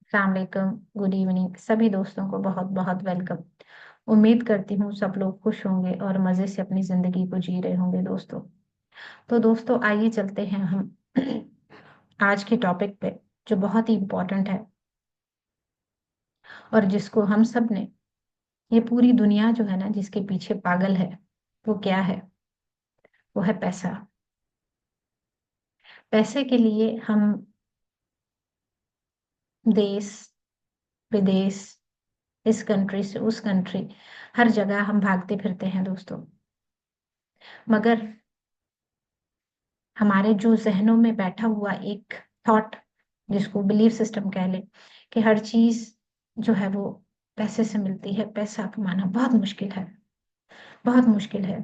अस्सलाम वालेकुम, good evening सभी दोस्तों को बहुत बहुत वेलकम। उम्मीद करती हूँ सब लोग खुश होंगे और मज़े से अपनी ज़िंदगी को जी रहे होंगे दोस्तों। तो दोस्तों आइए चलते हैं हम आज के टॉपिक पे, जो बहुत ही इम्पोर्टेंट है और जिसको हम सब ने, ये पूरी दुनिया जो है ना, जिसके पीछे पागल है, वो क्या है? वो है पैसा। पैसे के लिए हम देश विदेश, इस कंट्री से उस कंट्री, हर जगह हम भागते फिरते हैं दोस्तों। मगर हमारे जो जहनों में बैठा हुआ एक थॉट, जिसको बिलीफ सिस्टम कह ले, कि हर चीज जो है वो पैसे से मिलती है, पैसा कमाना बहुत मुश्किल है, बहुत मुश्किल है।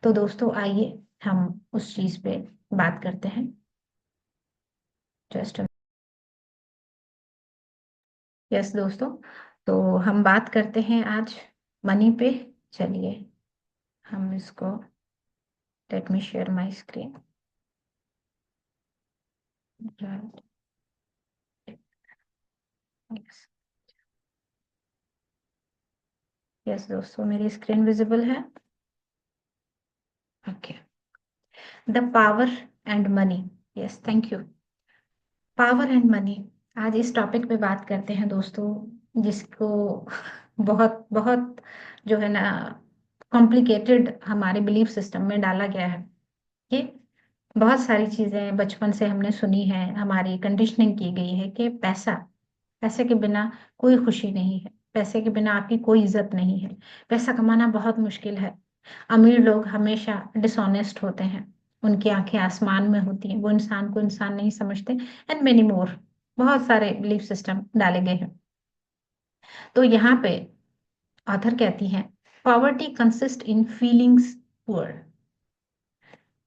तो दोस्तों आइए हम उस चीज पे बात करते हैं। जस्ट यस दोस्तों, तो हम बात करते हैं आज मनी पे। चलिए हम इसको, let me share my screen. Right, yes yes दोस्तों, मेरी स्क्रीन विजिबल है। Okay. The power and money. Yes, thank you. Power and money, आज इस टॉपिक पे बात करते हैं दोस्तों, जिसको बहुत बहुत जो है ना, कॉम्प्लिकेटेड हमारे बिलीफ सिस्टम में डाला गया है। कि बहुत सारी चीजें बचपन से हमने सुनी है, हमारी कंडीशनिंग की गई है कि पैसा, पैसे के बिना कोई खुशी नहीं है, पैसे के बिना आपकी कोई इज्जत नहीं है, पैसा कमाना बहुत मुश्किल है, अमीर लोग हमेशा डिसऑनेस्ट होते हैं, उनकी आंखें आसमान में होती हैं, वो इंसान को इंसान नहीं समझते, एंड मेनी मोर। बहुत सारे बिलीफ सिस्टम डाले गए हैं। तो यहाँ पे ऑथर कहती हैं, poverty consist in feelings poor.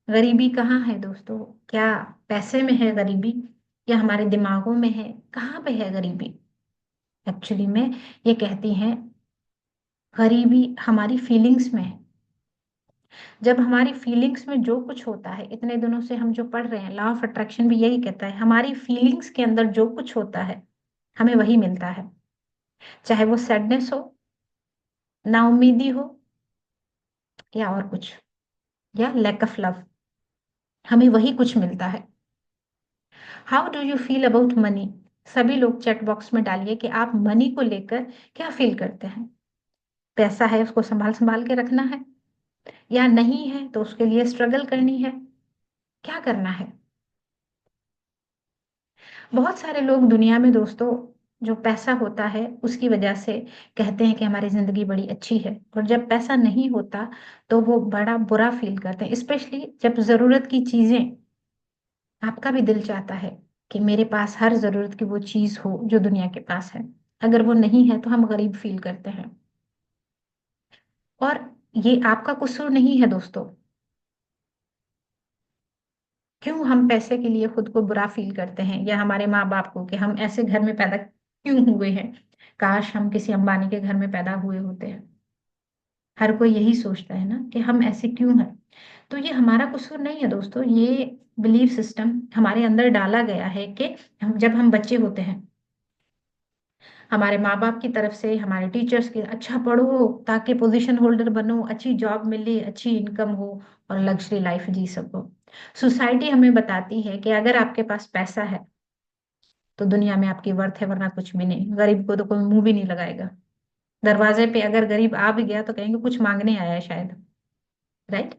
गरीबी कहाँ है दोस्तों? क्या पैसे में है गरीबी, या हमारे दिमागों में है? कहाँ पे है गरीबी? एक्चुअली में ये कहती हैं, गरीबी हमारी फीलिंग्स में है। जब हमारी फीलिंग्स में जो कुछ होता है, इतने दिनों से हम जो पढ़ रहे हैं, लॉ ऑफ अट्रैक्शन भी यही कहता है, हमारी फीलिंग्स के अंदर जो कुछ होता है हमें वही मिलता है। चाहे वो सैडनेस हो, नाउम्मीदी हो, या और कुछ, या लैक ऑफ लव, हमें वही कुछ मिलता है। How do you feel about money? सभी लोग चैट बॉक्स में डालिए कि आप मनी को लेकर क्या फील करते हैं। पैसा है, उसको संभाल संभाल के रखना है, या नहीं है तो उसके लिए स्ट्रगल करनी है, क्या करना है? बहुत सारे लोग दुनिया में दोस्तों, जो पैसा होता है उसकी वजह से कहते हैं कि हमारी जिंदगी बड़ी अच्छी है, और जब पैसा नहीं होता तो वो बड़ा बुरा फील करते हैं, स्पेशली जब जरूरत की चीजें, आपका भी दिल चाहता है कि मेरे पास हर जरूरत की वो चीज हो जो दुनिया के पास है, अगर वो नहीं है तो हम गरीब फील करते हैं। और ये आपका कसूर नहीं है दोस्तों। क्यों हम पैसे के लिए खुद को बुरा फील करते हैं, या हमारे माँ बाप को, कि हम ऐसे घर में पैदा क्यों हुए हैं, काश हम किसी अंबानी के घर में पैदा हुए होते हैं। हर कोई यही सोचता है ना कि हम ऐसे क्यों हैं। तो ये हमारा कसूर नहीं है दोस्तों, ये बिलीफ सिस्टम हमारे अंदर डाला गया है कि जब हम बच्चे होते हैं, हमारे माँ बाप की तरफ से, हमारे टीचर्स के, अच्छा पढ़ो ताकि पोजीशन होल्डर बनो, अच्छी जॉब मिले, अच्छी इनकम हो, और लग्जरी लाइफ जी सको। सोसाइटी हमें बताती है कि अगर आपके पास पैसा है तो दुनिया में आपकी वर्थ है, वरना कुछ भी नहीं। गरीब को तो कोई मुंह भी नहीं लगाएगा। दरवाजे पे अगर गरीब आ भी गया तो कहेंगे कुछ मांगने आया है शायद। राइट।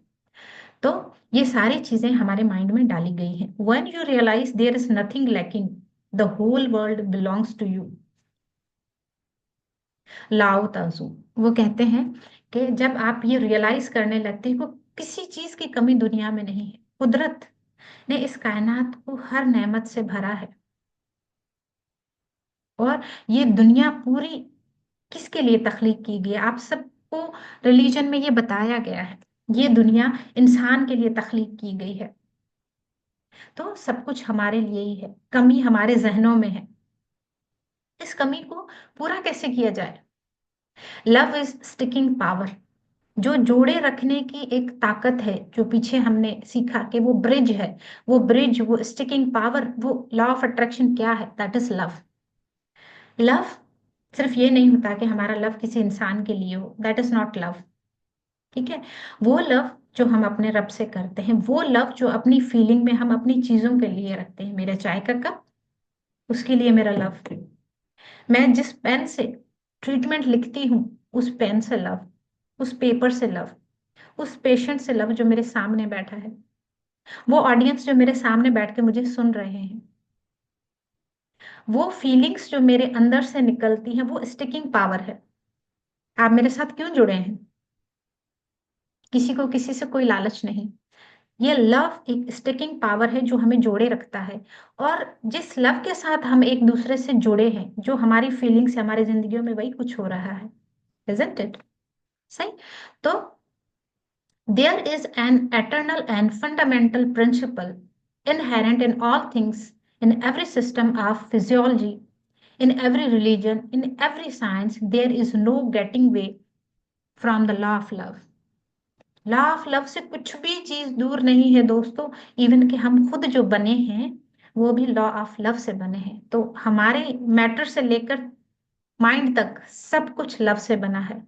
तो ये सारी चीजें हमारे माइंड में डाली गई हैं। When you realise there is nothing lacking, the whole world belongs to you. Lao Tzu, वो कहते हैं कि जब आप ये रियलाइज करने लगते हो, किसी चीज की कमी दुनिया में नहीं है, कुदरत ने इस कायनात को हर नेमत से भरा है, और ये दुनिया पूरी किसके लिए तख्लीक की गई है? आप सबको रिलीजन में ये बताया गया है, ये दुनिया इंसान के लिए तख्लीक की गई है। तो सब कुछ हमारे लिए ही है, कमी हमारे जहनों में है। इस कमी को पूरा कैसे किया जाए? लव इज स्टिकिंग पावर, जो जोड़े रखने की एक ताकत है, जो पीछे हमने सीखा कि वो ब्रिज है, वो ब्रिज, वो स्टिकिंग पावर, वो लॉ ऑफ अट्रैक्शन क्या है? That is love. लव सिर्फ ये नहीं होता कि हमारा लव किसी इंसान के लिए हो, दैट इज नॉट लव। ठीक है, वो लव जो हम अपने रब से करते हैं, वो लव जो अपनी फीलिंग में हम अपनी चीजों के लिए रखते हैं, मेरे चाय का कप, उसके लिए मेरा लव। मैं जिस पेन से ट्रीटमेंट लिखती हूँ, उस पेन से लव, उस पेपर से लव, उस पेशेंट से लव जो मेरे सामने बैठा है, वो ऑडियंस जो मेरे सामने बैठ के मुझे सुन रहे हैं, वो फीलिंग्स जो मेरे अंदर से निकलती हैं, वो स्टिकिंग पावर है। आप मेरे साथ क्यों जुड़े हैं? किसी को किसी से कोई लालच नहीं। ये लव एक स्टिकिंग पावर है जो हमें जोड़े रखता है। और जिस लव के साथ हम एक दूसरे से जुड़े हैं, जो हमारी फीलिंग्स है हमारी जिंदगियों में, वही कुछ हो रहा है। Isn't it? सही। तो there is an eternal and fundamental principle inherent in all things, in every system of physiology, in every religion, in every science. There is no getting away from the law of love. Law of love से कुछ भी चीज दूर नहीं है दोस्तों। Even कि हम खुद जो बने हैं, वो भी लॉ ऑफ लव से बने हैं। तो हमारे मैटर से लेकर माइंड तक सब कुछ लव से बना है।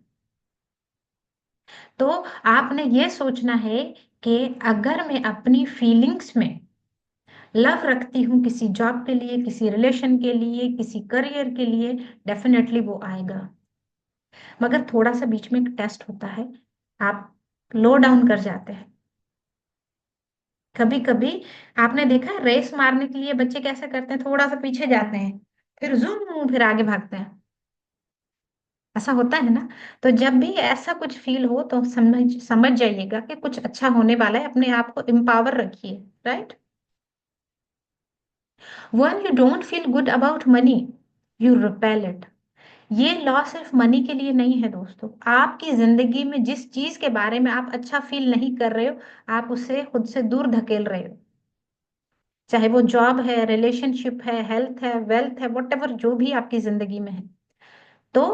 तो आपने ये सोचना है कि अगर मैं अपनी फीलिंग्स में लव रखती हूँ किसी जॉब के लिए, किसी रिलेशन के लिए, किसी करियर के लिए, डेफिनेटली वो आएगा। मगर थोड़ा सा बीच में एक टेस्ट होता है, आप लो डाउन कर जाते हैं। कभी कभी आपने देखा है, रेस मारने के लिए बच्चे कैसे करते हैं, थोड़ा सा पीछे जाते हैं, फिर जूम, फिर आगे भागते हैं। ऐसा होता है ना? तो जब भी ऐसा कुछ फील हो तो समझ समझ जाइएगा कि कुछ अच्छा होने वाला है। अपने आप को एम्पावर रखिए। Right? When you don't feel good about money, you repel it. ये लॉ सिर्फ मनी के लिए नहीं है दोस्तों। आपकी जिंदगी में जिस चीज के बारे में आप अच्छा फील नहीं कर रहे हो, आप उसे खुद से दूर धकेल रहे हो। चाहे वो जॉब है, रिलेशनशिप है, हेल्थ है, वेल्थ है, वट एवर जो भी आपकी जिंदगी में है। तो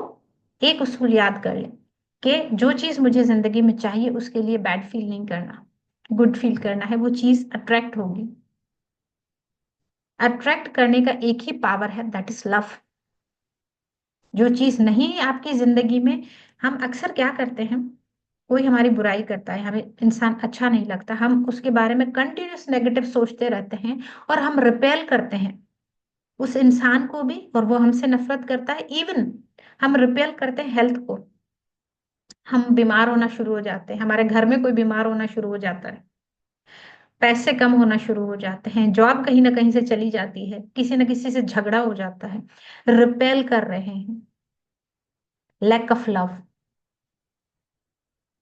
एक उसूल याद कर लें कि जो चीज मुझे जिंदगी में चाहिए, उसके लिए बैड फील नहीं करना, गुड फील करना है। वो चीज अट्रैक्ट होगी। अट्रैक्ट करने का एक ही पावर है, दैट इज लव। जो चीज नहीं है आपकी जिंदगी में, हम अक्सर क्या करते हैं, कोई हमारी बुराई करता है, हमें इंसान अच्छा नहीं लगता, हम उसके बारे में कंटिन्यूस नेगेटिव सोचते रहते हैं, और हम रिपेल करते हैं उस इंसान को भी, और वो हमसे नफरत करता है। इवन हम रिपेल करते हैं हेल्थ को। हम बीमार होना शुरू हो जाते हैं, हमारे घर में कोई बीमार होना शुरू हो जाता है, पैसे कम होना शुरू हो जाते हैं, जॉब कहीं ना कहीं से चली जाती है, किसी न किसी से झगड़ा हो जाता है। रिपेल कर रहे हैं, लैक ऑफ लव।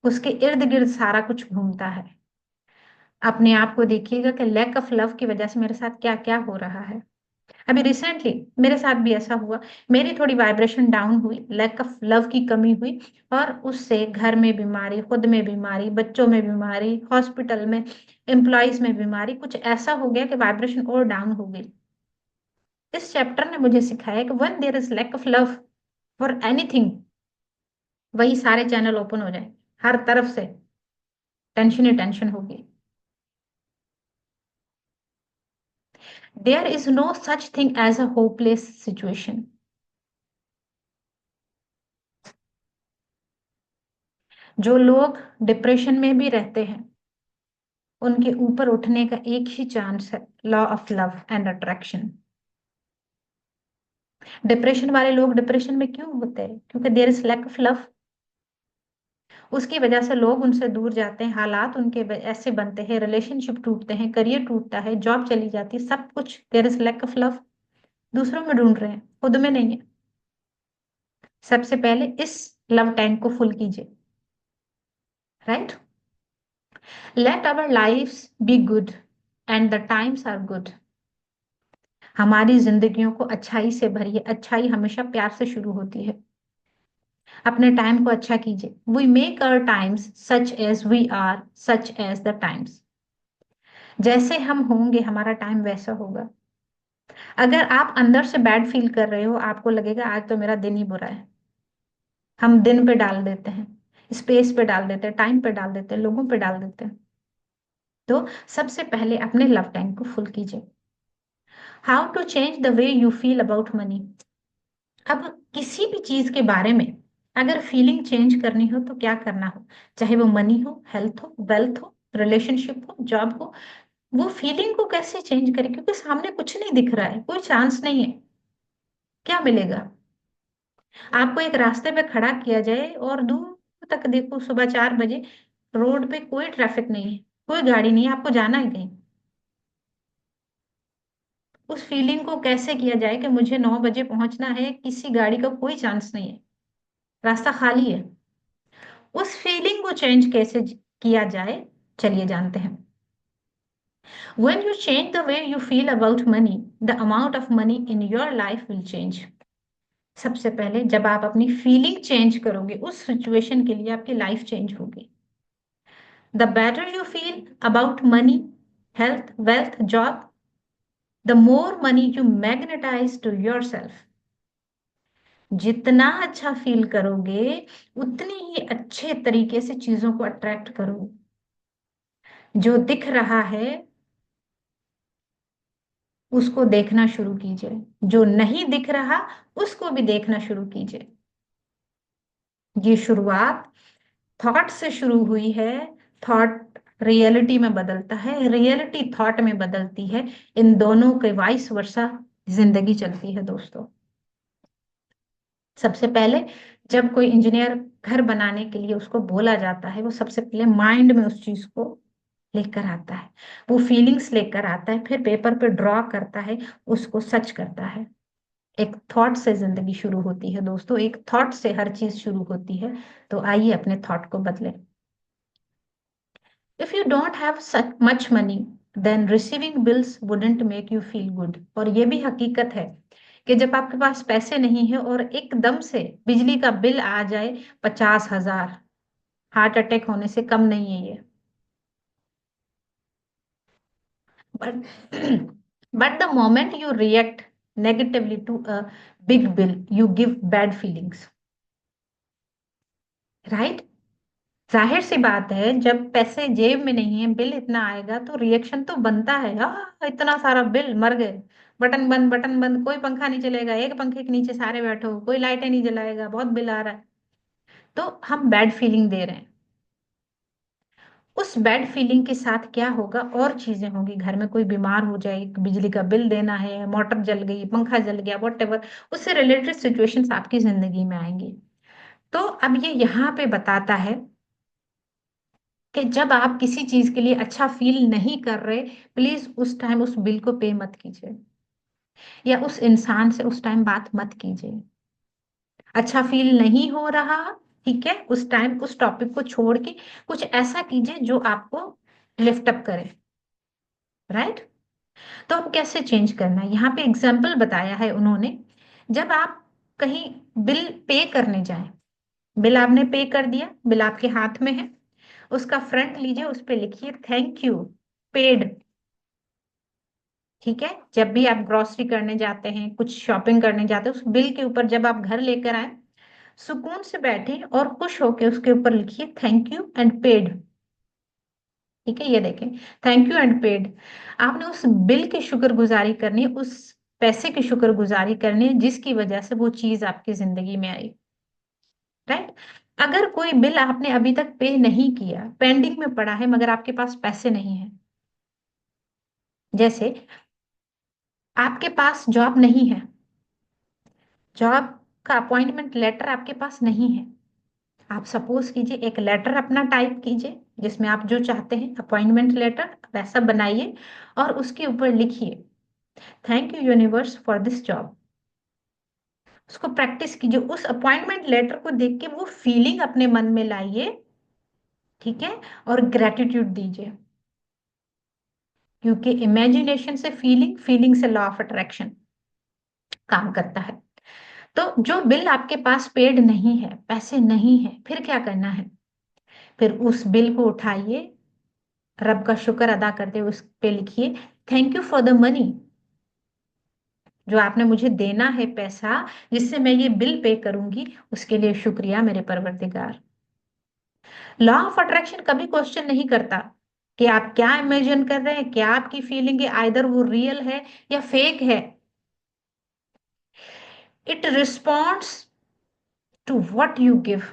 उसके इर्द गिर्द सारा कुछ घूमता है। अपने आप को देखिएगा कि लैक ऑफ लव की वजह से मेरे साथ क्या क्या हो रहा है। अभी रिसेंटली मेरे साथ भी ऐसा हुआ। मेरी थोड़ी वाइब्रेशन डाउन हुई, लैक ऑफ लव की कमी हुई, और उससे घर में बीमारी, खुद में बीमारी, बच्चों में बीमारी, हॉस्पिटल में एम्प्लॉयज में बीमारी, कुछ ऐसा हो गया कि वाइब्रेशन और डाउन हो गई। इस चैप्टर ने मुझे सिखाया कि when there is lack of love for anything, वही सारे चैनल ओपन हो जाए, हर तरफ से टेंशन ही टेंशन होगी। There is no such thing as a hopeless situation. जो लोग डिप्रेशन में भी रहते हैं, उनके ऊपर उठने का एक ही चांस है, law of love and attraction. Depression वाले लोग डिप्रेशन में क्यों होते हैं? क्योंकि there is lack of love. उसकी वजह से लोग उनसे दूर जाते हैं, हालात उनके ऐसे बनते हैं, रिलेशनशिप टूटते हैं, करियर टूटता है, जॉब चली जाती है, सब कुछ there is lack of love. दूसरों में ढूंढ रहे हैं, खुद में नहीं है। सबसे पहले इस लव टैंक को फुल कीजिए। Right? Let our lifes be good and the times are good. हमारी जिंदगियों को अच्छाई से भरिए। अच्छाई हमेशा प्यार से शुरू होती है। अपने टाइम को अच्छा कीजिए। We make our times such as we are, such as the times. जैसे हम होंगे, हमारा टाइम वैसा होगा। अगर आप अंदर से बैड फील कर रहे हो, आपको लगेगा आज तो मेरा दिन ही बुरा है, हम दिन पे डाल देते हैं, स्पेस पे डाल देते हैं, टाइम पे डाल देते हैं, लोगों पे डाल देते हैं। तो सबसे पहले अपने लव टैंक को फुल कीजिए। How to change the way you feel about money. अब किसी भी चीज के बारे में अगर फीलिंग चेंज करनी हो तो क्या करना हो, चाहे वो मनी हो, हेल्थ हो, वेल्थ हो, रिलेशनशिप हो, जॉब हो, वो फीलिंग को कैसे चेंज करें, क्योंकि सामने कुछ नहीं दिख रहा है, कोई चांस नहीं है। क्या मिलेगा? आपको एक रास्ते पे खड़ा किया जाए और दूर तक देखो, सुबह 4 बजे रोड पे कोई ट्रैफिक नहीं है, कोई गाड़ी नहीं है, आपको जाना है कहीं, उस फीलिंग को कैसे किया जाए कि मुझे 9 बजे पहुंचना है, किसी गाड़ी का कोई चांस नहीं है, रास्ता खाली है। उस फीलिंग को चेंज कैसे किया जाए, चलिए जानते हैं। When you change the way you feel about money, the amount of money in your life will change. सबसे पहले जब आप अपनी फीलिंग चेंज करोगे उस सिचुएशन के लिए, आपकी लाइफ चेंज होगी। The better you feel about money, health, wealth, job, the more money you magnetize to yourself. जितना अच्छा फील करोगे उतनी ही अच्छे तरीके से चीजों को अट्रैक्ट करोगे। जो दिख रहा है उसको देखना शुरू कीजिए, जो नहीं दिख रहा उसको भी देखना शुरू कीजिए। ये शुरुआत थॉट से शुरू हुई है। थॉट रियलिटी में बदलता है, रियलिटी थॉट में बदलती है। इन दोनों के वाइस वर्सा जिंदगी चलती है दोस्तों। सबसे पहले जब कोई इंजीनियर घर बनाने के लिए उसको बोला जाता है, वो सबसे पहले माइंड में उस चीज को लेकर आता है, वो फीलिंग्स लेकर आता है, फिर पेपर पे ड्रॉ करता है, उसको सच करता है। एक थॉट से जिंदगी शुरू होती है दोस्तों, एक थॉट से हर चीज शुरू होती है। तो आइए अपने थॉट को बदलें। If you don't have much money, then receiving bills wouldn't make you feel good. और ये भी हकीकत है कि जब आपके पास पैसे नहीं है और एकदम से बिजली का बिल आ जाए 50,000, हार्ट अटैक होने से कम नहीं है ये। But but the moment you react negatively to a big bill, you give bad feelings, right? जाहिर सी बात है, जब पैसे जेब में नहीं है, बिल इतना आएगा तो रिएक्शन तो बनता है, इतना सारा बिल, मर गए, बटन बंद, बटन बंद, कोई पंखा नहीं चलेगा, एक पंखे के नीचे सारे बैठो, कोई लाइटें नहीं जलाएगा, बहुत बिल आ रहा है। तो हम बैड फीलिंग दे रहे हैं। उस बैड फीलिंग के साथ क्या होगा, और चीजें होंगी, घर में कोई बीमार हो जाए, बिजली का बिल देना है, मोटर जल गई, पंखा जल गया, वॉट, उससे रिलेटेड सिचुएशंस आपकी जिंदगी में आएंगी। तो अब ये यहाँ पे बताता है कि जब आप किसी चीज के लिए अच्छा फील नहीं कर रहे, प्लीज उस टाइम उस बिल को पे मत कीजिए, या उस इंसान से उस टाइम बात मत कीजिए। अच्छा फील नहीं हो रहा, ठीक है, उस टाइम उस टॉपिक को छोड़ के कुछ ऐसा कीजिए जो आपको लिफ्ट अप करे, राइट? तो अब कैसे चेंज करना है, यहाँ पे एग्जाम्पल बताया है उन्होंने। जब आप कहीं बिल पे करने जाए, बिल आपने पे कर दिया, बिल आपके हाथ में है, उसका फ्रंट लीजिए, उस पे लिखिए थैंक यू, पेड। ठीक है, जब भी आप ग्रोसरी करने जाते हैं, कुछ शॉपिंग करने जाते हैं, उस बिल के ऊपर जब आप घर लेकर आए, सुकून से बैठे और खुश होके उसके ऊपर लिखिए थैंक यू एंड पेड। ठीक है, ये देखें, थैंक यू एंड पेड। आपने उस बिल की शुक्रगुजारी करनी है, उस पैसे की शुक्रगुजारी करनी है जिसकी वजह से वो चीज आपकी जिंदगी में आई, राइट? अगर कोई बिल आपने अभी तक पे नहीं किया, पेंडिंग में पड़ा है, मगर आपके पास पैसे नहीं है, जैसे आपके पास जॉब नहीं है, जॉब का अपॉइंटमेंट लेटर आपके पास नहीं है, आप सपोज कीजिए एक लेटर अपना टाइप कीजिए जिसमें आप जो चाहते हैं, अपॉइंटमेंट लेटर वैसा बनाइए, और उसके ऊपर लिखिए thank you universe for this job. उसको प्रैक्टिस कीजिए, उस अपॉइंटमेंट लेटर को देख के वो फीलिंग अपने मन में लाइए, ठीक है, और ग्रेटिट्यूड दीजिए, क्योंकि इमेजिनेशन से फीलिंग, फीलिंग से लॉ ऑफ अट्रैक्शन काम करता है। तो जो बिल आपके पास पेड नहीं है, पैसे नहीं है, फिर क्या करना है? फिर उस बिल को उठाइए, रब का शुक्र अदा करते हुए उस पे लिखिए thank you for the money, जो आपने मुझे देना है पैसा, जिससे मैं ये बिल पे करूंगी, उसके लिए शुक्रिया मेरे परवरदिगार। लॉ ऑफ अट्रैक्शन कभी क्वेश्चन नहीं करता कि आप क्या इमेजिन कर रहे हैं, क्या आपकी फीलिंग है, आइदर वो रियल है या फेक है। It responds to what you give.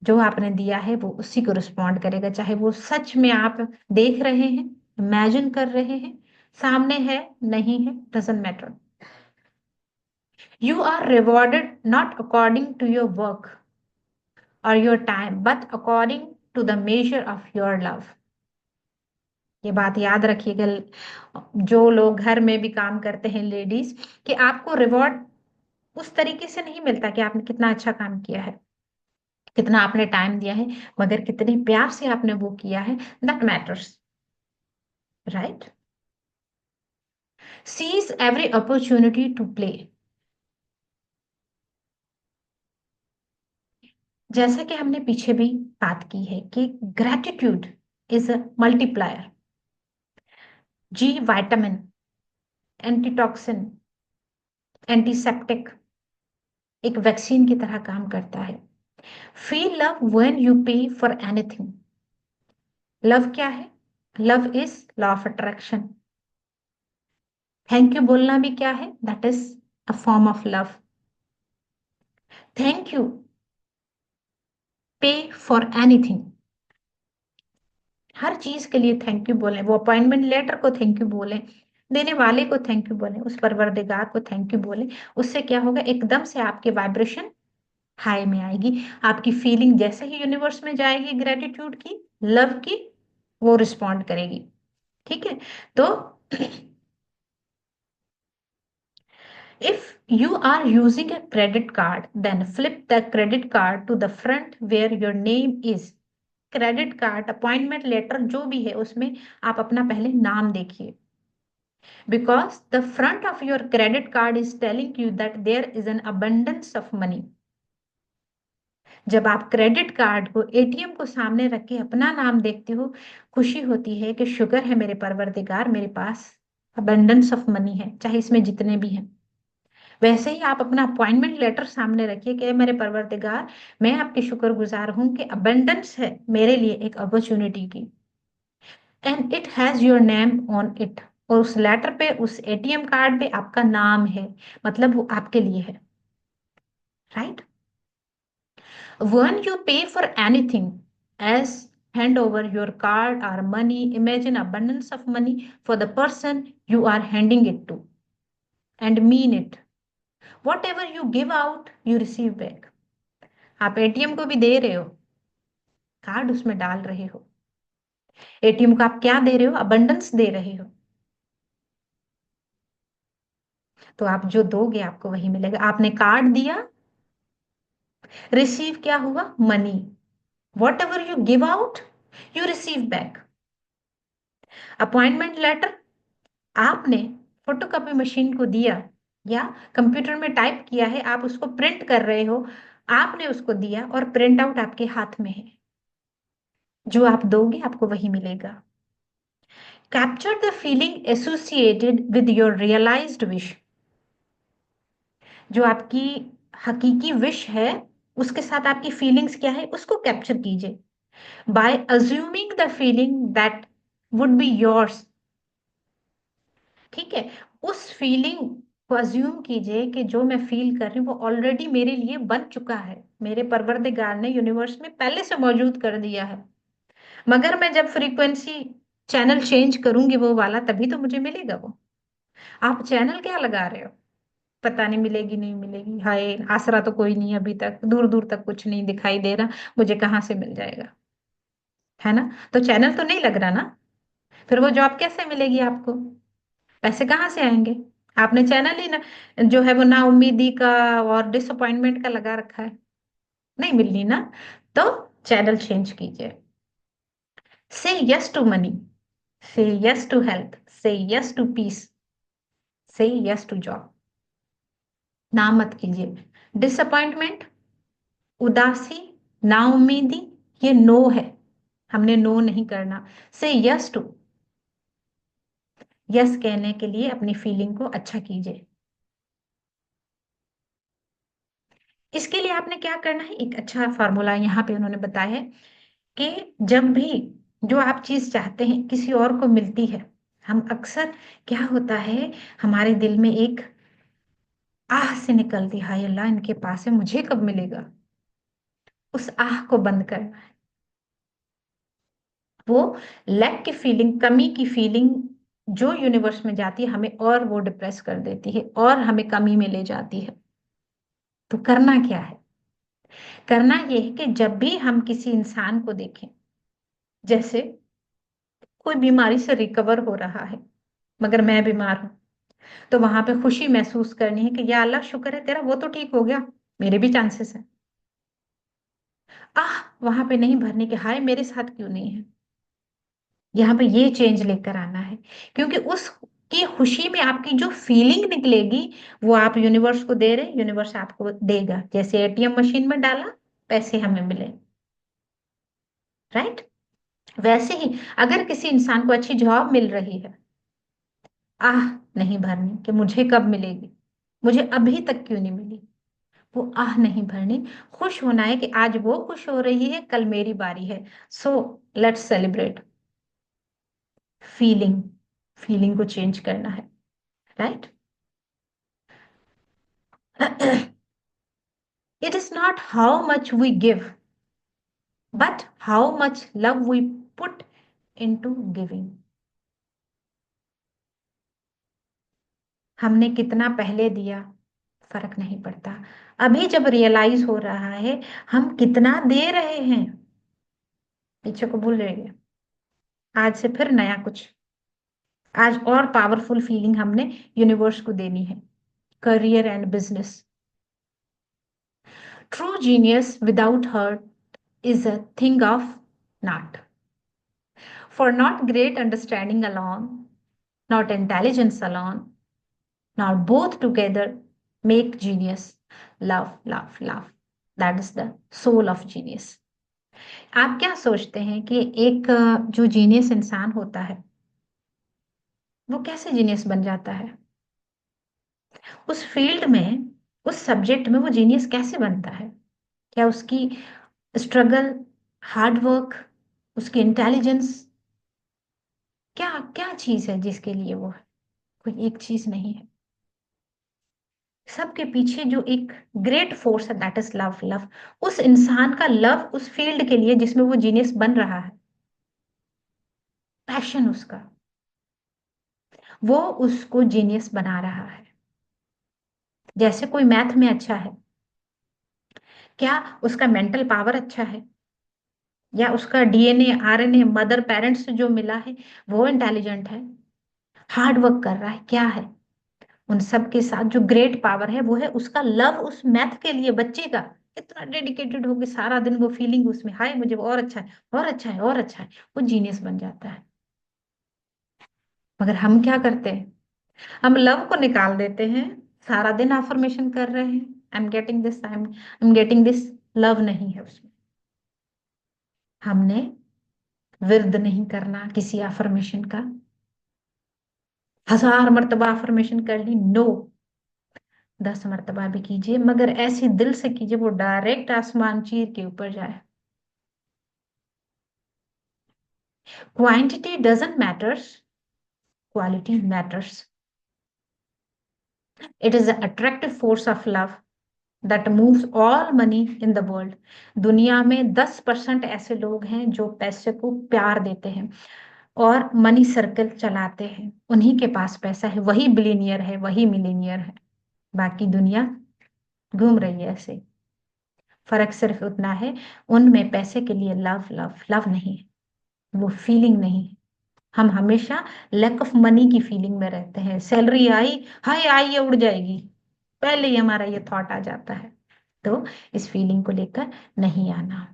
जो आपने दिया है वो उसी को रिस्पॉन्ड करेगा, चाहे वो सच में आप देख रहे हैं, इमेजिन कर रहे हैं, सामने है, नहीं है, doesn't matter. You are rewarded not according to your work और your time but according to the measure of your love. ये बात याद रखिएगा, जो लोग घर में भी काम करते हैं लेडीज, कि आपको रिवॉर्ड उस तरीके से नहीं मिलता कि आपने कितना अच्छा काम किया है, कितना आपने टाइम दिया है, मगर कितने प्यार से आपने वो किया है, that matters, right. Seize every opportunity to play. जैसा कि हमने पीछे भी बात की है कि ग्रेटिट्यूड इज अ मल्टीप्लायर। जी विटामिन, एंटीटॉक्सिन, एंटीसेप्टिक, एक वैक्सीन की तरह काम करता है। Feel love when you pay for anything. Love क्या है? Love is law of attraction. Thank you बोलना भी क्या है? That is a form of love. Thank you, pay for anything. हर चीज के लिए थैंक यू बोलें, वो अपॉइंटमेंट लेटर को थैंक यू बोलें, देने वाले को थैंक यू बोलें, उस परवरदिगार को थैंक यू बोलें। उससे क्या होगा, एकदम से आपके वाइब्रेशन हाई में आएगी। आपकी फीलिंग जैसे ही यूनिवर्स में जाएगी ग्रेटिट्यूड की, लव की, वो रिस्पॉन्ड करेगी। ठीक है। तो if you are using a credit card, then flip the credit card to the front where your name is। Credit card, appointment letter जो भी है उसमें आप अपना पहले नाम देखिए, because the front of your credit card is telling you that there is an abundance of money. जब आप क्रेडिट कार्ड को, एटीएम को सामने रख के अपना नाम देखते हो, खुशी होती है कि शुक्र है मेरे परवरदिगार, मेरे पास अबंडेंस ऑफ मनी है, चाहे इसमें जितने भी हैं। वैसे ही आप अपना अपॉइंटमेंट लेटर सामने रखिए कि मेरे परवरदिगार, मैं आपकी शुक्रगुजार हूं कि अबंडेंस है मेरे लिए एक अपॉर्चुनिटी की, and it has your name on it. और उस लेटर पे, उस एटीएम कार्ड पे आपका नाम है, मतलब वो आपके लिए है, right. When you pay for anything, as hand over your card or money, imagine abundance of money for the person you are handing it to and mean it. Whatever you give out, you receive back। आप ATM को भी दे रहे हो, card उसमें डाल रहे हो, ATM को आप क्या दे रहे हो? अबंडेंस दे रहे हो। तो आप जो दोगे आपको वही मिलेगा। आपने कार्ड दिया, रिसीव क्या हुआ? Money. Whatever you give out, you receive back. Appointment letter आपने फोटोकॉपी मशीन को दिया या कंप्यूटर में टाइप किया है, आप उसको प्रिंट कर रहे हो, आपने उसको दिया और प्रिंट आउट आपके हाथ में है। जो आप दोगे आपको वही मिलेगा। Capture the feeling associated with your realised wish. जो आपकी हकीकी विश है, उसके साथ आपकी फीलिंग्स क्या है, उसको कैप्चर कीजिए। By assuming the feeling that would be yours. ठीक है। उस फीलिंग को अज्यूम कीजिए कि जो मैं फील कर रही हूँ वो ऑलरेडी मेरे लिए बन चुका है, मेरे परवरदिगार ने यूनिवर्स में पहले से मौजूद कर दिया है। मगर मैं जब फ्रीक्वेंसी, चैनल चेंज करूंगी वो वाला, तभी तो मुझे मिलेगा वो। आप चैनल क्या लगा रहे हो? पता नहीं मिलेगी नहीं मिलेगी, हाय आसरा तो कोई नहीं, अभी तक दूर दूर तक कुछ नहीं दिखाई दे रहा, मुझे कहाँ से मिल जाएगा, है ना? तो चैनल तो नहीं लग रहा ना, फिर वो जॉब कैसे मिलेगी आपको? पैसे कहाँ से आएंगे? आपने चैनल ही ना, जो है वो ना उम्मीदी का और डिसअपॉइंटमेंट का लगा रखा है, नहीं मिलनी ना। तो चैनल चेंज कीजिए। से यस टू मनी, से यस टू हेल्थ, से यस टू पीस, से यस टू जॉब। ना मत कीजिए डिसअपॉइंटमेंट, उदासी, नाउम्मीदी, ये नो है, हमने नो नहीं करना। से यस टू, यस कहने के लिए अपनी फीलिंग को अच्छा कीजिए। इसके लिए आपने क्या करना है, एक अच्छा फॉर्मूला यहाँ पे उन्होंने बताया है कि जब भी जो आप चीज चाहते हैं किसी और को मिलती है, हम अक्सर, क्या होता है, हमारे दिल में एक आह से निकलती, हाय अल्लाह इनके पास है, मुझे कब मिलेगा। उस आह को बंद करना है। वो लैक की फीलिंग, कमी की फीलिंग जो यूनिवर्स में जाती है, हमें और वो डिप्रेस कर देती है और हमें कमी में ले जाती है। तो करना क्या है? करना ये है कि जब भी हम किसी इंसान को देखें, जैसे कोई बीमारी से रिकवर हो रहा है मगर मैं बीमार हूं, तो वहां पे खुशी महसूस करनी है कि या अल्लाह शुक्र है तेरा, वो तो ठीक हो गया, मेरे भी चांसेस है। आह वहां पे नहीं भरने के हाय मेरे साथ क्यों नहीं है। यहाँ पे ये चेंज लेकर आना है, क्योंकि उस की खुशी में आपकी जो फीलिंग निकलेगी, वो आप यूनिवर्स को दे रहे, यूनिवर्स आपको देगा। जैसे एटीएम मशीन में डाला, पैसे हमें मिले, राइट। वैसे ही अगर किसी इंसान को अच्छी जॉब मिल रही है, आह नहीं भरनी कि मुझे कब मिलेगी, मुझे अभी तक क्यों नहीं मिली। वो आह नहीं भरनी, खुश होना है कि आज वो खुश हो रही है, कल मेरी बारी है। So let's celebrate. Feeling, feeling को चेंज करना है, right. It is not how much we give, but how much love we put into giving. हमने कितना पहले दिया, फर्क नहीं पड़ता। अभी जब रियलाइज हो रहा है हम कितना दे रहे हैं, पीछे को भूल रहे हैं। आज से फिर नया कुछ, आज और पावरफुल फीलिंग हमने यूनिवर्स को देनी है। Career and business. True genius without heart is a thing of not. For not great understanding alone, not intelligence alone, not both together make genius. Love, love, love. That is the soul of genius. आप क्या सोचते हैं कि एक जो genius इंसान होता है, वो कैसे जीनियस बन जाता है? उस फील्ड में, उस सब्जेक्ट में वो जीनियस कैसे बनता है? क्या उसकी स्ट्रगल, हार्ड वर्क, उसकी इंटेलिजेंस, क्या क्या चीज है जिसके लिए वो है? कोई एक चीज नहीं है। सबके पीछे जो एक ग्रेट फोर्स है, दैट इज लव। लव, उस इंसान का लव उस फील्ड के लिए जिसमें वो जीनियस बन रहा है, पैशन उसका, वो उसको जीनियस बना रहा है। जैसे कोई मैथ में अच्छा है, क्या उसका मेंटल पावर अच्छा है, या उसका डीएनए आरएनए मदर पेरेंट्स से जो मिला है वो इंटेलिजेंट है, हार्ड वर्क कर रहा है, क्या है? उन सब के साथ जो ग्रेट पावर है वो है उसका लव उस मैथ के लिए, बच्चे का इतना डेडिकेटेड होके सारा दिन वो फीलिंग उसमें, हाय मुझे वो और अच्छा है, और अच्छा है, और अच्छा है, वो जीनियस बन जाता है। मगर हम क्या करते हैं? हम लव को निकाल देते हैं, सारा दिन अफर्मेशन कर रहे हैं, I am getting this, I am getting this. Love नहीं है उसमें। हमने विर्द नहीं करना किसी अफर्मेशन का, 1000 मर्तबा अफर्मेशन कर ली, नो, 10 मर्तबा भी कीजिए मगर ऐसे दिल से कीजिए वो डायरेक्ट आसमान चीर के ऊपर जाए। Quantity doesn't matters, quality matters. It is the attractive force of love that moves all money in the world. दुनिया में 10% ऐसे लोग हैं जो पैसे को प्यार देते हैं और मनी सर्कल चलाते हैं, उन्हीं के पास पैसा है, वही बिलीनियर है, वही मिलीनियर है। बाकी दुनिया घूम रही है ऐसे। फर्क सिर्फ उतना है, उनमें पैसे के लिए लव, लव, लव नहीं है, वो फीलिंग नहीं है। हम हमेशा लैक ऑफ मनी की फीलिंग में रहते हैं। सैलरी आई, हाय आई ये उड़ जाएगी, पहले ही हमारा ये थॉट आ जाता है। तो इस फीलिंग को लेकर नहीं आना।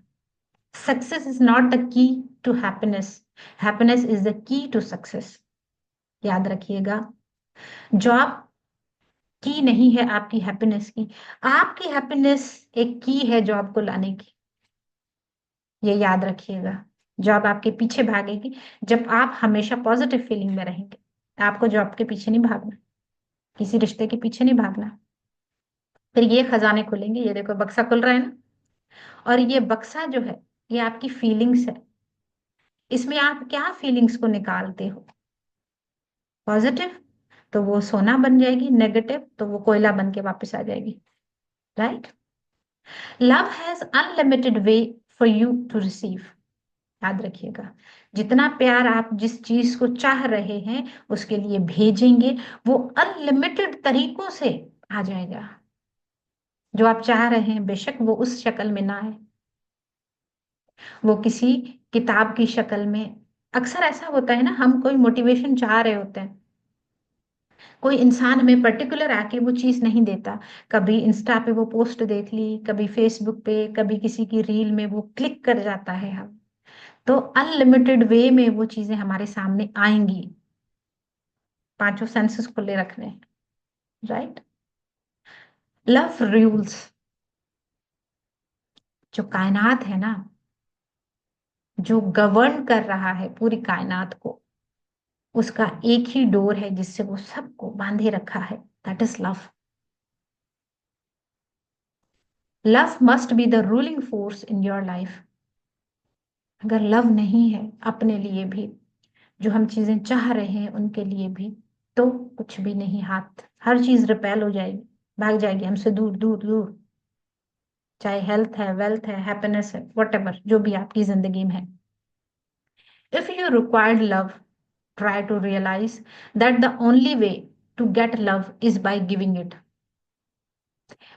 Success is not the key to happiness, happiness is the key to success. याद रखिएगा, जॉब की नहीं है आपकी हैप्पीनेस की, आपकी हैप्पीनेस एक की है जॉब को लाने की। ये याद रखिएगा। जॉब आपके पीछे भागेगी जब आप हमेशा पॉजिटिव फीलिंग में रहेंगे। आपको जॉब के पीछे नहीं भागना, किसी रिश्ते के पीछे नहीं भागना। फिर ये खजाने खुलेंगे, ये देखो बक्सा खुल रहा है ना, और ये बक्सा जो है ये आपकी फीलिंग्स है। इसमें आप क्या फीलिंग्स को निकालते हो? पॉजिटिव, तो वो सोना बन जाएगी, नेगेटिव तो वो कोयला बन के वापस आ जाएगी। Right. Love has unlimited way for you to receive. याद रखिएगा, जितना प्यार आप जिस चीज को चाह रहे हैं उसके लिए भेजेंगे, वो अनलिमिटेड तरीकों से आ जाएगा। जो आप चाह रहे हैं बेशक वो उस शक्ल में ना आए, वो किसी किताब की शक्ल में। अक्सर ऐसा होता है ना, हम कोई मोटिवेशन चाह रहे होते हैं, कोई इंसान हमें पर्टिकुलर आके वो चीज नहीं देता। कभी इंस्टा पे वो पोस्ट देख ली, कभी फेसबुक पे, कभी किसी की रील में वो क्लिक कर जाता है हम, तो अनलिमिटेड वे में वो चीजें हमारे सामने आएंगी। पांचों सेंसेस खुले रखने। राइट। Love rules. जो कायनात है ना, जो गवर्न कर रहा है पूरी कायनात को, उसका एक ही डोर है जिससे वो सबको बांधे रखा है, that is love. Love must be the ruling force in your life. अगर लव नहीं है अपने लिए भी, जो हम चीजें चाह रहे हैं उनके लिए भी, तो कुछ भी नहीं, हाथ हर चीज रिपेल हो जाएगी, भाग जाएगी हमसे दूर दूर दूर। चाहे हेल्थ है, वेल्थ है, हैप्पीनेस है, वट जो भी आपकी जिंदगी में है। If you required love, try to realize that the only way to get love is by giving it.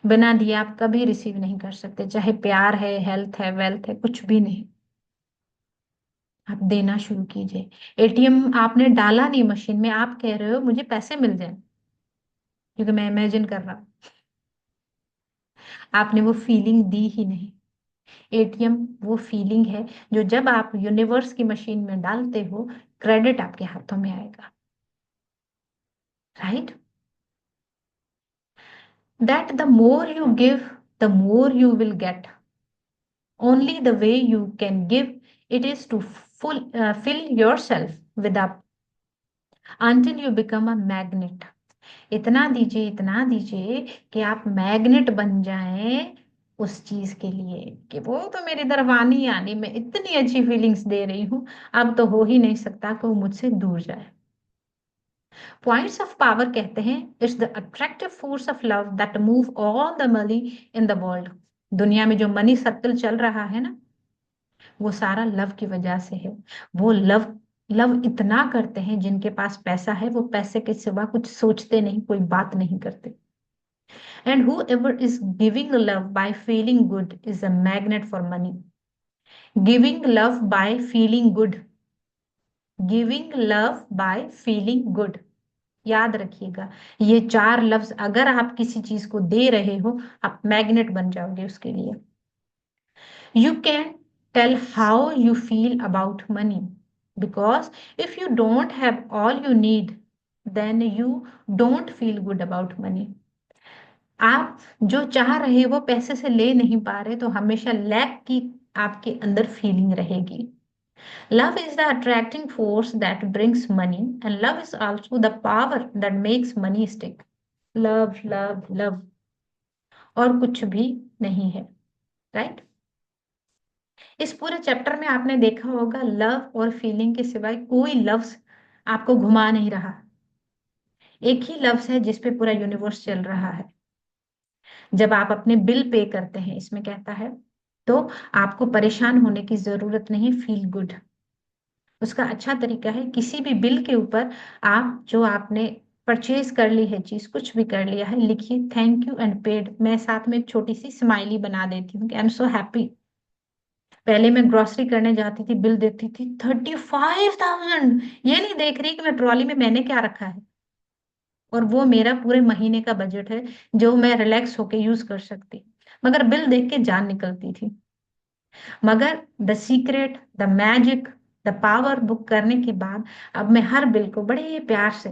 बिना दिए आप कभी रिसीव नहीं कर सकते, चाहे प्यार है, हेल्थ है, वेल्थ है, कुछ भी नहीं। आप देना शुरू कीजिए। एटीएम आपने डाला नहीं मशीन में, आप कह रहे हो मुझे पैसे मिल जाए, क्योंकि मैं इमेजिन कर रहा हूं, आपने वो फीलिंग दी ही नहीं। एटीएम वो फीलिंग है जो जब आप यूनिवर्स की मशीन में डालते हो, क्रेडिट आपके हाथों में आएगा। Right. That the more you give, the more you will get. Only the way you can give it is to fill yourself with up until you become a magnet. इतना दीजिए कि आप मैग्नेट बन जाएं उस चीज के लिए, कि वो तो मेरी तरफ आनी आनी, मैं इतनी अच्छी फीलिंग्स दे रही हूँ, अब तो हो ही नहीं सकता कि वो मुझसे दूर जाए। पॉइंट्स ऑफ पावर कहते हैं, it's the attractive force of love that move all the money in the world. दुनिया में जो मनी सर्कल चल रहा है ना, वो सारा लव की वजह से है। वो लव लव इतना करते हैं, जिनके पास पैसा है वो पैसे के सिवा कुछ सोचते नहीं, कोई बात नहीं करते। And whoever is giving love by feeling good is a magnet for money. Giving love by feeling good, giving love by feeling good, याद रखिएगा। ये चार लफ्ज अगर आप किसी चीज को दे रहे हो, आप मैग्नेट बन जाओगे उसके लिए। You can tell how you feel about money, because if you don't have all you need, then you don't feel good about money. आप जो चाह रहे हो वो पैसे से ले नहीं पा रहे, तो हमेशा लैक की आपके अंदर फीलिंग रहेगी। Love is the attracting force that brings money, and love is also the power that makes money stick. Love love love, और कुछ भी नहीं है। राइट। इस पूरे चैप्टर में आपने देखा होगा, लव और फीलिंग के सिवाय कोई लफ्ज आपको घुमा नहीं रहा। एक ही लफ्ज है जिसपे पूरा यूनिवर्स चल रहा है। जब आप अपने बिल पे करते हैं, इसमें कहता है, तो आपको परेशान होने की जरूरत नहीं, फील गुड। उसका अच्छा तरीका है, किसी भी बिल के ऊपर आप जो आपने परचेज कर ली है चीज, कुछ भी कर लिया है, लिखिए थैंक यू एंड पेड। मैं साथ में एक छोटी सी स्माइली बना देती हूँ कि आई एम सो हैप्पी। पहले मैं ग्रोसरी करने जाती थी, बिल देखती थी 35,000, ये नहीं देख रही कि मैं ट्रॉली में मैंने क्या रखा है, और वो मेरा पूरे महीने का बजट है जो मैं रिलैक्स होके यूज कर सकती। मगर बिल देख के जान निकलती थी। मगर the secret, the magic, the power book करने के बाद, अब मैं हर बिल को बड़े प्यार से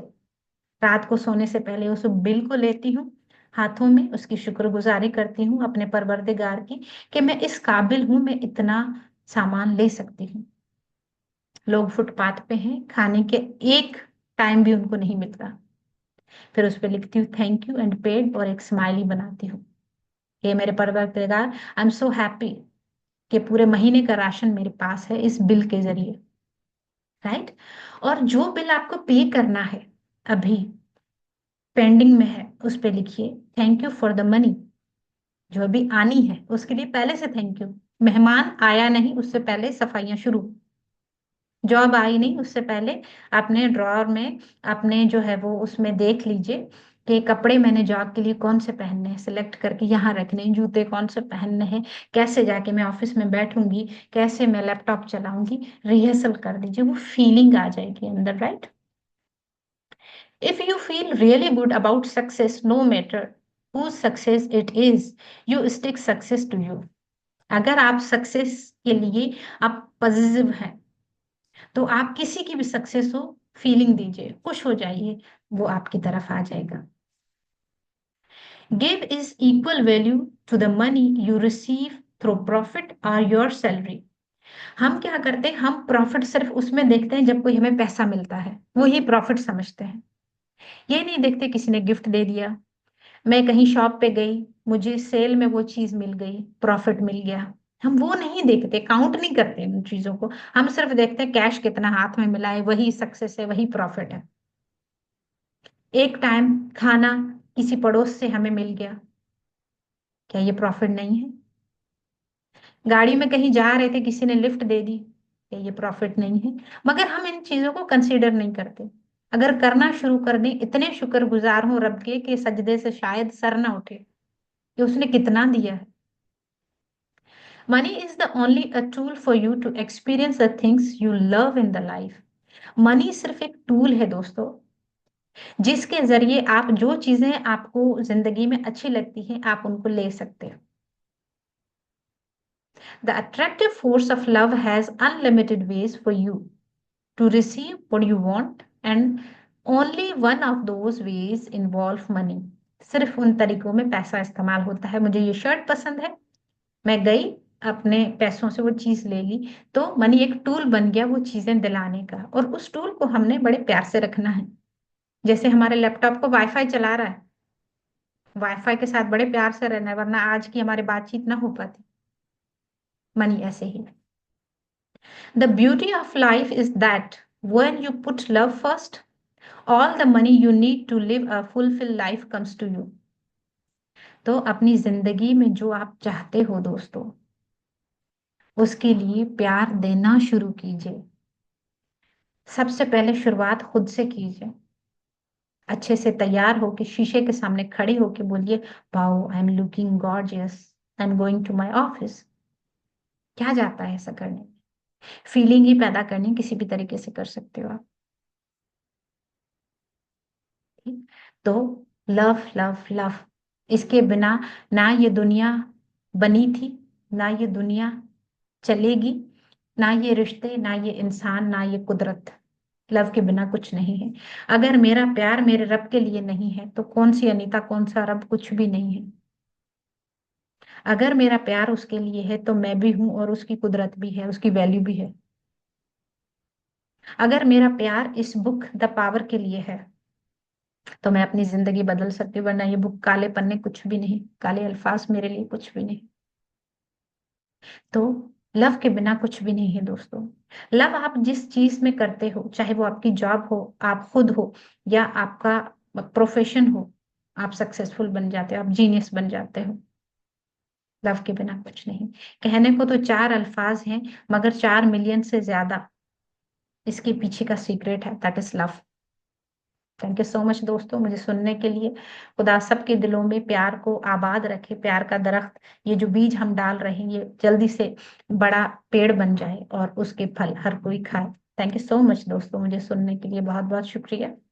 रात को सोने से पहले उस बिल को लेती हूँ हाथों में, उसकी शुक्रगुजारी करती हूँ अपने परवरदिगार की, कि मैं इस काबिल हूं, मैं इतना सामान ले सकती हूँ। लोग फुटपाथ पे हैं, खाने के एक टाइम भी उनको नहीं मिलता। फिर उस पर लिखती हूँ थैंक यू एंड पेड, और एक स्माइली बनाती हूँ, ये मेरे परवरदिगार, आई एम सो हैप्पी कि पूरे महीने का राशन मेरे पास है इस बिल के जरिए। राइट। और जो बिल आपको पे करना है अभी, पेंडिंग में है उस पे लिखिए thank you for the money. जो अभी आनी है उसके लिए पहले से थैंक यू। मेहमान आया नहीं उससे पहले सफाइयां शुरू। जॉब आई नहीं उससे पहले अपने ड्रॉअर में, अपने जो है वो उसमें देख लीजिए कि कपड़े मैंने जॉब के लिए कौन से पहनने हैं, सिलेक्ट करके यहाँ रखने हैं। जूते कौन से पहनने हैं, कैसे जाके मैं ऑफिस में बैठूंगी, कैसे मैं लैपटॉप चलाऊंगी, रिहर्सल कर दीजिए, वो फीलिंग आ जाएगी अंदर, right. If you feel really good about success, no matter whose success it is, you stick success to you. अगर आप सक्सेस के लिए आप पॉजिटिव हैं तो आप किसी की भी सक्सेस हो फीलिंग दीजिए, खुश हो जाइए, वो आपकी तरफ आ जाएगा। Give is equal value to the money you receive through profit और योर सैलरी। हम क्या करते हैं, हम प्रॉफिट सिर्फ उसमें देखते हैं जब कोई हमें पैसा मिलता है, वो ही प्रॉफिट समझते हैं। ये नहीं देखते किसी ने गिफ्ट दे दिया, मैं कहीं शॉप पे गई, मुझे सेल में वो चीज मिल गई, प्रॉफिट मिल गया। हम वो नहीं देखते, काउंट नहीं करते उन चीजों को। हम सिर्फ देखते हैं कैश कितना हाथ में मिला है, वही सक्सेस है, वही प्रॉफिट है। एक टाइम खाना किसी पड़ोस से हमें मिल गया, क्या ये प्रॉफिट नहीं है? गाड़ी में कहीं जा रहे थे, किसी ने लिफ्ट दे दी, क्या ये प्रॉफिट नहीं है? मगर हम इन चीजों को कंसीडर नहीं करते। अगर करना शुरू कर दें, इतने शुक्रगुजार हो रब के कि सजदे से शायद सर ना उठे कि उसने कितना दिया है। Money is the only a tool for you to experience the things you love in the life. Money सिर्फ एक टूल है दोस्तों, जिसके जरिए आप जो चीजें आपको जिंदगी में अच्छी लगती हैं आप उनको ले सकते हो। The attractive force of love has unlimited ways for you to receive what you want and only one of those ways involve money. सिर्फ उन तरीकों में पैसा इस्तेमाल होता है। मुझे ये शर्ट पसंद है, मैं गई अपने पैसों से वो चीज ले ली, तो मनी एक टूल बन गया वो चीजें दिलाने का, और उस टूल को हमने बड़े प्यार से रखना है। जैसे हमारे लैपटॉप को वाईफाई चला रहा है, वाईफाई के साथ बड़े प्यार से रहना है, वरना आज की हमारी बातचीत ना हो पाती। मनी ऐसे ही। The beauty of life is that when you put love first, all the money you need to live a fulfil life comes to you. तो अपनी जिंदगी में जो आप चाहते हो दोस्तों, उसके लिए प्यार देना शुरू कीजिए। सबसे पहले शुरुआत खुद से कीजिए। अच्छे से तैयार हो के शीशे के सामने खड़ी होके बोलिए, wow I am looking gorgeous, I am going to my office. क्या जाता है ऐसा करने में? फीलिंग ही पैदा करनी किसी भी तरीके से कर सकते हो आप। ठीक? तो लव लव लव, इसके बिना ना ये दुनिया बनी थी, ना ये दुनिया चलेगी, ना ये रिश्ते, ना ये इंसान, ना ये कुदरत। लव के बिना कुछ नहीं है। अगर मेरा प्यार मेरे रब के लिए नहीं है तो कौन सी अनीता, कौन सा रब, कुछ भी नहीं है। अगर मेरा प्यार उसके लिए है तो मैं भी हूं और उसकी कुदरत भी है, उसकी वैल्यू भी है। अगर मेरा प्यार इस बुक द पावर के लिए है तो मैं अपनी जिंदगी बदल सकती हूँ, वरना ये बुक, काले पन्ने कुछ भी नहीं, काले अल्फाज मेरे लिए कुछ भी नहीं। तो लव के बिना कुछ भी नहीं है दोस्तों। लव आप जिस चीज में करते हो, चाहे वो आपकी जॉब हो, आप खुद हो, या आपका प्रोफेशन हो, आप सक्सेसफुल बन जाते हो, आप जीनियस बन जाते हो। लव के बिना कुछ नहीं। कहने को तो चार अल्फाज हैं, मगर 4 मिलियन से ज्यादा इसके पीछे का सीक्रेट है, that is love. Thank you so much दोस्तों मुझे सुनने के लिए। खुदा सबके दिलों में प्यार को आबाद रखे, प्यार का दरख्त, ये जो बीज हम डाल रहे हैं ये जल्दी से बड़ा पेड़ बन जाए और उसके फल हर कोई खाए। थैंक यू सो मच दोस्तों मुझे सुनने के लिए, बहुत बहुत शुक्रिया।